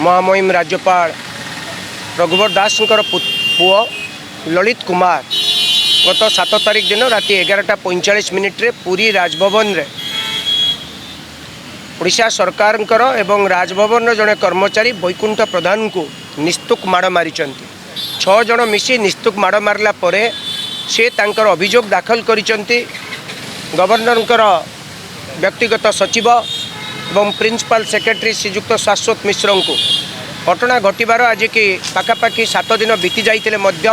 महामहिम राज्यपाल रघुवर दास पुओ ललित कुमार गत 7 तारिख दिन राति 11:45 पुरी राजभवन रे ओडिशा सरकार एवं राजभवन जड़े कर्मचारी वैकुंठ प्रधान को निस्तुक माड़ मारी 6 जन मिसी निस्तुक माड़ मारला परे से तांकर अभियोग दाखल करिसेंती गवर्नर व्यक्तिगत सचिव एवं प्रिंसिपल सेक्रेटरी श्रीजुक्त शाश्वत मिश्र को घटना घटबार आज की पाखापाखि 7 दिन बीती जाइतिले मध्य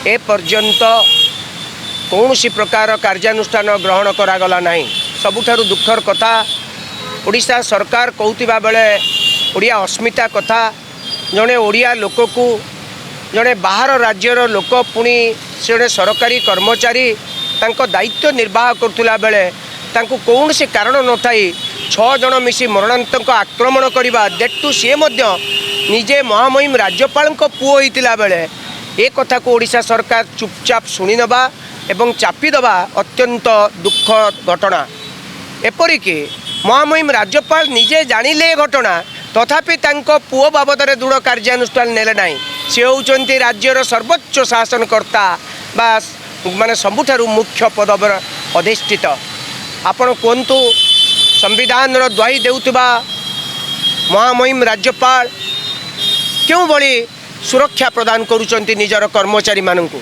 ए पर्यंत कौन सी प्रकार कार्यानुष्ठान ग्रहण करागला नहीं। सबुठारु दुखर कथा ओडिशा सरकार कहूतिबा बेले ओडिया अस्मिता कथा जड़े ओडिया लोक को जड़े बाहर राज्यर लोक पुणी से सरकारी कर्मचारी तांको दायित्व निर्वाह करथुला बेले तांको कौन से कारण न थाई 6 जन मिसी मरणांतक आक्रमण करवा देटू सी निजे महामहिम राज्यपाल पुओ होता बेले ए कथा को ओडिशा सरकार चुपचाप शुणी नवा एवं चापी दबा अत्यंत दुख घटना। एपरिक महामहिम राज्यपाल निजे जानिले घटना तथापि तांको पुओ बाबद दृढ़ कार्यानुष्ठान नेले नहीं। से होउचंती राज्यर सर्वोच्च शासनकर्ता बा माने सबुठारु मुख्य पदवर अधिष्ठित। आपण कहतु संविधान द्वाही देउतबा महामहिम राज्यपाल क्यों भली सुरक्षा प्रदान करुचंती निजर कर्मचारी माननकु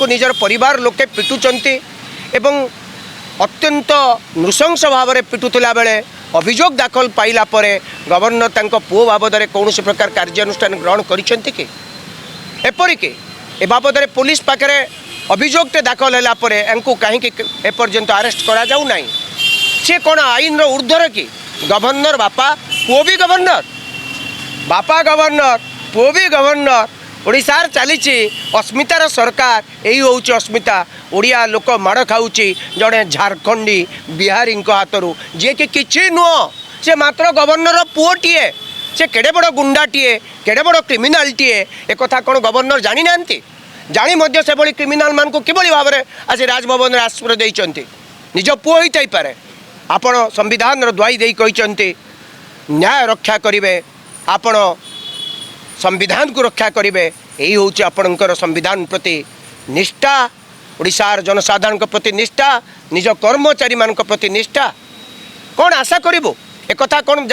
निजर परिवार लोके पिटुचंती एवं अत्यंत नृशंस भाव में पिटुला बेले अभियोग दाखल पाइला परे गवर्नर तांको पुओ बाबद कौन प्रकार कार्यानुष्ठान ग्रहण करिसेंती कि एपरिक ए बाबद पुलिस पाखे अभियोगटे दाखल होला परे एंकु कहीं एपर्यंत अरेस्ट करा जाऊ नहीं। से कौन आईन ऊर्ध्वर कि गवर्नर बापा पुओ भी गवर्नर बापा गवर्नर पुओ भी गवर्नर ओडिशार चली अस्मितार सरकार यही हूँ अस्मिता। ओडिया लोक माड़ खाऊँची जड़े झारखंडी बिहारी हाथरू जी कि किसी नुह से मात्र गवर्नर पुओटीए से केड़े बड़ गुंडाटीए केड़े बड़ क्रिमिनालटीए एक कथा कौन गवर्नर जानी ना जानी मध्य से भली क्रिमिनाल मान को किभली भाव में आज राजभवन आश्रय देइचंती निज पुओ होई पारे। आपण संविधान द्वाही दे कहते न्याय रक्षा करेंगे आपण संविधान को रक्षा करेंगे यही हूँ आपणकर संविधान प्रति निष्ठा ओडिशार जनसाधारण प्रति निष्ठा निज कर्मचारी मान प्रति निष्ठा कौन आशा करूँ एक कथा कौन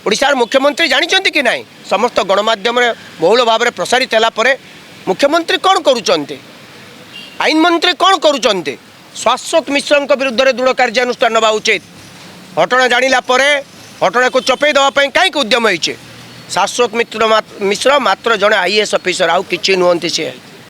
ओडिशार मुख्यमंत्री जानते कि नहीं समस्त गणमाध्यम बहुल भाव में प्रसारित है मुख्यमंत्री कौन करुँचे आईन मंत्री कौन करुँचे शाश्वत मिश्र विरुद्ध दृढ़ कार्यानुष्ठान नवा उचित। घटना जानिला परे घटना को चपे देवाई कहीं उद्यम होइछे शाश्वत मिश्र मात्र जड़े आईएएस ऑफिसर आउ किछि नुहंती से।